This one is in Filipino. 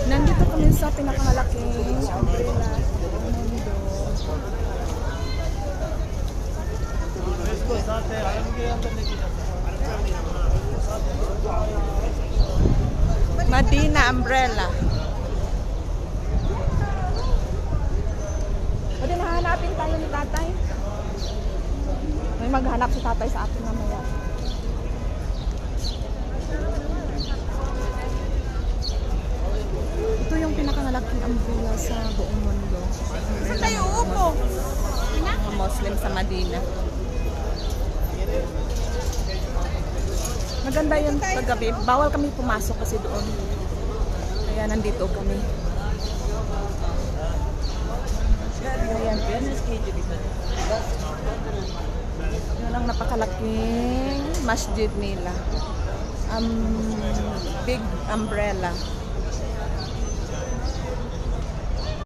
Nandito kami sa pinakamalaking umbrella sa mundo. Madina Umbrella. Pwede nahanapin tayo ni tatay. May maghanap si tatay sa atin mamaya. Ito yung pinakamalaking umbrella sa buong mundo. Saan tayo upo? Mga Muslim sa Madina. Maganda yun paggabi. Bawal kami pumasok kasi doon. Kaya nandito kami. Ayan. Yun ang napakalaking masjid nila. Big umbrella.